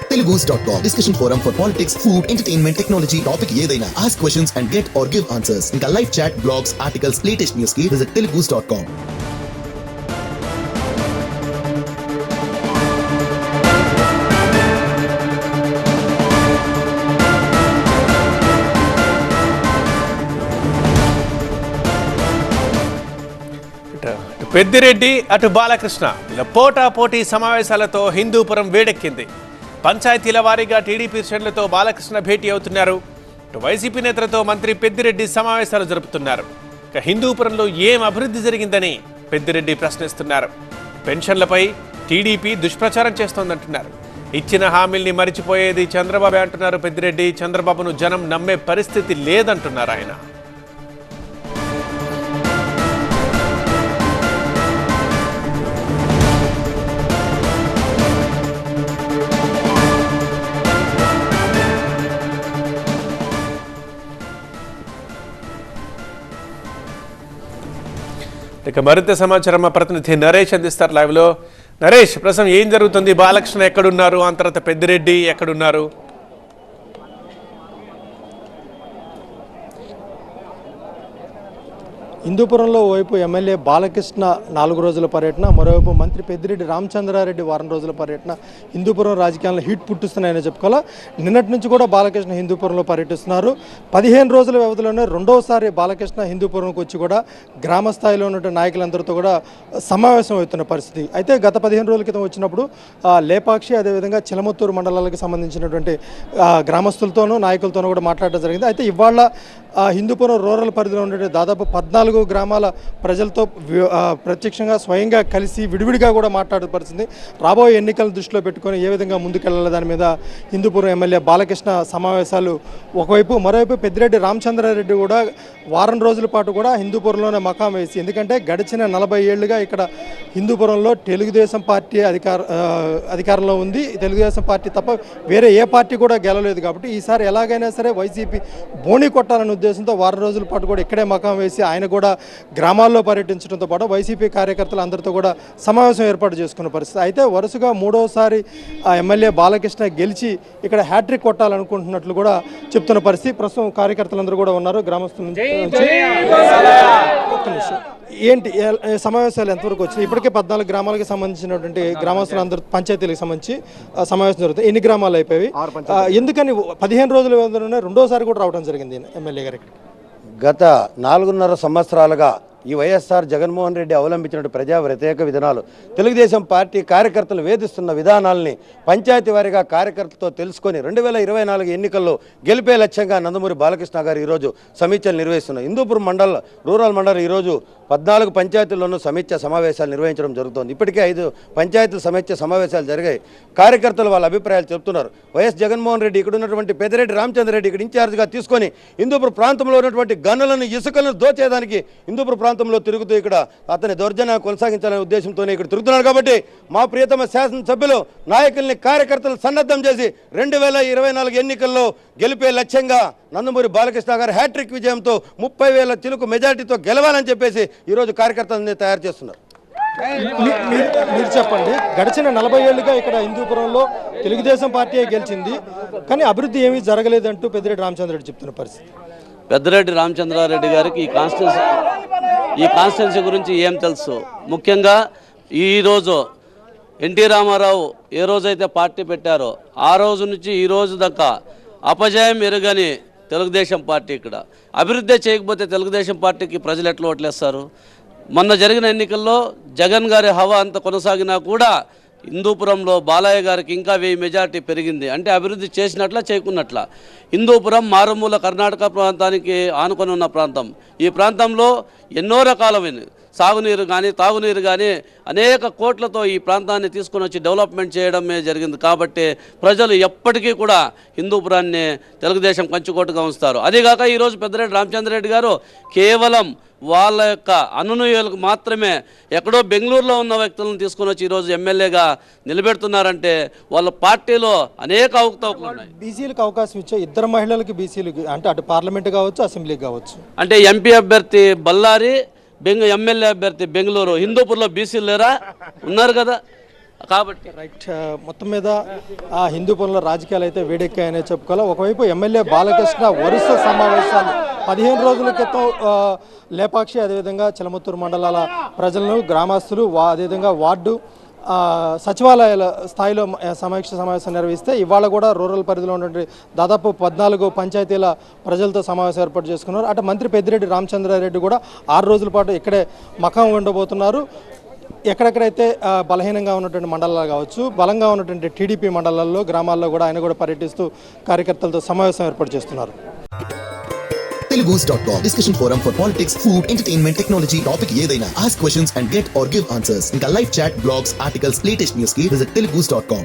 Telugus.com discussion forum for politics, food, entertainment, technology, topic ఏదైనా. Ask questions and get or give answers. ఇంకా live chat, blogs, articles, latest news కి visit telugus.com. Peddireddy అటు బాలకృష్ణ ఇలా పోటాపోటీ సమావేశాలతో హిందూపురం వేడెక్కింది. పంచాయతీల వారీగా టీడీపీ శ్రేణులతో బాలకృష్ణ భేటీ అవుతున్నారు. ఇటు వైసీపీ నేతలతో మంత్రి పెద్దిరెడ్డి సమావేశాలు జరుపుతున్నారు. ఇక హిందూపురంలో ఏం అభివృద్ధి జరిగిందని పెద్దిరెడ్డి ప్రశ్నిస్తున్నారు. పెన్షన్లపై టీడీపీ దుష్ప్రచారం చేస్తోందంటున్నారు. ఇచ్చిన హామీల్ని మరిచిపోయేది చంద్రబాబు అంటున్నారు పెద్దిరెడ్డి. చంద్రబాబును జనం నమ్మే పరిస్థితి లేదంటున్నారు ఆయన. ఇక మరింత సమాచారం మా ప్రతినిధి నరేష్ అందిస్తారు లైవ్లో. నరేష్, ప్రస్తుతం ఏం జరుగుతుంది? బాలకృష్ణ ఎక్కడున్నారు? ఆ తర్వాత పెద్దిరెడ్డి ఎక్కడున్నారు? హిందూపురంలో వైపు ఎమ్మెల్యే బాలకృష్ణ 4 రోజుల పర్యటన, మరోవైపు మంత్రి పెద్దిరెడ్డి రామచంద్రారెడ్డి వారం రోజుల పర్యటన హిందూపురం రాజకీయాల్లో హీట్ పుట్టిస్తున్నాయని చెప్పుకోవాలా. నిన్నటి నుంచి కూడా బాలకృష్ణ హిందూపురంలో పర్యటిస్తున్నారు. 15 రోజుల వ్యవధిలోనే రెండోసారి బాలకృష్ణ హిందూపురంకి వచ్చి కూడా గ్రామ స్థాయిలో ఉన్న నాయకులందరితో కూడా సమావేశం అవుతున్న పరిస్థితి. అయితే గత 15 రోజుల క్రితం వచ్చినప్పుడు లేపాక్షి, అదేవిధంగా చిలమత్తూరు మండలాలకు సంబంధించినటువంటి గ్రామస్తులతోనూ నాయకులతోనూ కూడా మాట్లాడడం జరిగింది. అయితే ఇవాళ హిందూపురం రూరల్ పరిధిలో ఉండే దాదాపు 14 గ్రామాల ప్రజలతో ప్రత్యక్షంగా స్వయంగా కలిసి విడివిడిగా కూడా మాట్లాడే పరిస్థితి. రాబోయే ఎన్నికలను దృష్టిలో పెట్టుకొని ఏ విధంగా ముందుకెళ్లాలి దాని మీద హిందూపురం ఎమ్మెల్యే బాలకృష్ణ సమావేశాలు ఒకవైపు, మరోవైపు పెద్దిరెడ్డి రామచంద్రారెడ్డి కూడా వారం రోజుల పాటు కూడా హిందూపురంలోనే మకాం వేసి, ఎందుకంటే గడిచిన 40 ఏళ్లుగా ఇక్కడ హిందూపురంలో తెలుగుదేశం పార్టీ అధికారంలో ఉంది. తెలుగుదేశం పార్టీ తప్ప వేరే ఏ పార్టీ కూడా గెలవలేదు. కాబట్టి ఈసారి ఎలాగైనా సరే వైసీపీ బోణి కొట్టాలనే ఉద్దేశంతో వారం రోజుల పాటు కూడా ఇక్కడే మకాం వేసి ఆయన కూడా గ్రామాల్లో పర్యటించడంతో పాటు వైసీపీ కార్యకర్తలు అందరితో కూడా సమావేశం ఏర్పాటు చేసుకున్న పరిస్థితి. అయితే వరుసగా 3వసారి ఎమ్మెల్యే బాలకృష్ణ గెలిచి ఇక్కడ హ్యాట్రిక్ కొట్టాలనుకుంటున్నట్లు కూడా చెప్తున్న పరిస్థితి. ప్రస్తుతం కార్యకర్తలందరూ కూడా ఉన్నారు. గ్రామస్తుల నుంచి ఒక్క నిమిషం, ఏంటి సమావేశాలు ఎంతవరకు వచ్చినాయి? ఇప్పటికే 14 గ్రామాలకు సంబంధించినటువంటి గ్రామస్తులందరూ పంచాయతీలకు సంబంధించి సమావేశం జరుగుతాయి. ఎన్ని గ్రామాలు అయిపోయి? ఎందుకని 15 రోజుల వ్యవధిలోనే రెండోసారి కూడా రావడం జరిగింది ఎమ్మెల్యే గారికి? గత 4.5 సంవత్సరాలుగా ఈ వైఎస్ఆర్ జగన్మోహన్ రెడ్డి అవలంబించిన ప్రజా వ్యతిరేక విధానాలు, తెలుగుదేశం పార్టీ కార్యకర్తలు వేధిస్తున్న విధానాల్ని పంచాయతీ వారీగా కార్యకర్తలతో తెలుసుకొని 2024 ఎన్నికల్లో గెలిపే లక్ష్యంగా నందమూరి బాలకృష్ణ గారు ఈరోజు సమీక్షలు నిర్వహిస్తున్నారు. హిందూపురం రూరల్ మండలం ఈరోజు 14 పంచాయతీల్లోనూ సమీక్ష సమావేశాలు నిర్వహించడం జరుగుతోంది. ఇప్పటికే 5 పంచాయతీల సమీక్ష సమావేశాలు జరిగాయి. కార్యకర్తలు వాళ్ళ అభిప్రాయాలు చెప్తున్నారు. వైఎస్ జగన్మోహన్ రెడ్డి ఇక్కడ ఉన్నటువంటి పెద్దిరెడ్డి రామచంద్రారెడ్డి ఇక్కడ ఇన్ఛార్జ్గా తీసుకొని హిందూపురం ప్రాంతంలో ఉన్నటువంటి గనులను, ఇసుకలను దోచేదానికి హిందూపురం ప్రాంతంలో తిరుగుతూ ఇక్కడ అతని దౌర్జన్యాన్ని కొనసాగించాలనే ఉద్దేశంతోనే ఇక్కడ తిరుగుతున్నారు. కాబట్టి మా ప్రియతమ శాసనసభ్యులు నాయకుల్ని, కార్యకర్తలు సన్నద్ధం చేసి 2024 ఎన్నికల్లో గెలిపే లక్ష్యంగా నందమూరి బాలకృష్ణ గారు హ్యాట్రిక్ విజయంతో 30,000 చిలుకు మెజార్టీతో గెలవాలని చెప్పేసి ఈరోజు కార్యకర్తలని తయారు చేస్తున్నారు. మీరు చెప్పండి, గడిచిన 40 ఏళ్లుగా ఇక్కడ హిందూపురంలో తెలుగుదేశం పార్టీ గెలిచింది, కానీ అభివృద్ధి ఏమీ జరగలేదంటూ పెద్దిరెడ్డి రామచంద్రారెడ్డి చెప్తున్న పరిస్థితి. పెద్దిరెడ్డి రామచంద్రారెడ్డి గారికి ఈ కాన్స్టిట్యున్సీ గురించి ఏం తెలుసు? ముఖ్యంగా ఈరోజు ఎన్టీ రామారావు ఏ రోజైతే పార్టీ పెట్టారో ఆ రోజు నుంచి ఈ రోజు దాకా అపజయం ఎరుగని తెలుగుదేశం పార్టీ ఇక్కడ అభివృద్ధి చేయకపోతే తెలుగుదేశం పార్టీకి ప్రజలు ఎట్లా ఓట్లేస్తారు? మొన్న జరిగిన ఎన్నికల్లో జగన్ గారి హవా అంత కొనసాగినా కూడా హిందూపురంలో బాలయ్య గారికి ఇంకా 1000 మెజార్టీ పెరిగింది. అంటే అభివృద్ధి చేసినట్ల చేయకున్నట్ల. హిందూపురం మారుమూల కర్ణాటక ప్రాంతానికి ఆనుకొని ఉన్న ప్రాంతం. ఈ ప్రాంతంలో ఎన్నో రకాలైన సాగునీరు కానీ తాగునీరు కానీ అనేక కోట్లతో ఈ ప్రాంతాన్ని తీసుకొని వచ్చి డెవలప్మెంట్ చేయడమే జరిగింది. కాబట్టి ప్రజలు ఎప్పటికీ కూడా హిందూపురాన్ని తెలుగుదేశం కంచుకోటగా ఉంచుతారు. అదేగాక ఈరోజు పెద్దిరెడ్డి రామచంద్రారెడ్డి గారు కేవలం వాళ్ళ యొక్క అనునయులకు మాత్రమే ఎక్కడో బెంగళూరులో ఉన్న వ్యక్తులను తీసుకొని వచ్చి ఈరోజు ఎమ్మెల్యేగా నిలబెడుతున్నారంటే వాళ్ళ పార్టీలో అనేక అవకతవకలు ఉన్నాయి. బీసీలకు అవకాశం ఇచ్చే 2 మహిళలకు బీసీలకు, అంటే అటు పార్లమెంట్ కావచ్చు, అసెంబ్లీ కావచ్చు. అంటే ఎంపీ అభ్యర్థి బళ్ళారి, ఎమ్మెల్యే అభ్యర్థి బెంగళూరు. హిందూపూర్లో బీసీలు లేరా? ఉన్నారు కదా. కాబట్టి రైట్ మొత్తం మీద హిందూపురంలో రాజకీయాలు అయితే వేడెక్కాయనే చెప్పుకోవాలి. ఒకవైపు ఎమ్మెల్యే బాలకృష్ణ వరుస సమావేశాలు 15 రోజుల క్రితం లేపాక్షి అదేవిధంగా చిలమత్తూరు మండలాల ప్రజలను గ్రామస్తులు అదేవిధంగా వార్డు సచివాలయాల స్థాయిలో సమీక్ష సమావేశం నిర్వహిస్తే ఇవాళ కూడా రూరల్ పరిధిలో ఉన్నటువంటి దాదాపు 14 పంచాయతీల ప్రజలతో సమావేశం ఏర్పాటు చేసుకున్నారు. అటు మంత్రి పెద్దిరెడ్డి రామచంద్రారెడ్డి కూడా 6 రోజుల పాటు ఇక్కడే మకాం ఉండబోతున్నారు. ఎక్కడెక్కడైతే బలహీనంగా ఉన్నటువంటి మండలాలు కావచ్చు, బలంగా ఉన్నటువంటి టీడీపీ మండలాల్లో గ్రామాల్లో కూడా ఆయన కూడా పర్యటిస్తూ కార్యకర్తలతో సమావేశం ఏర్పాటు చేస్తున్నారు. Telugus.com discussion forum for politics, food, entertainment, technology, topic ఏదైనా. Ask questions and get or give answers. ఇంకా live chat, blogs, articles, latest news కి visit Telugus.com.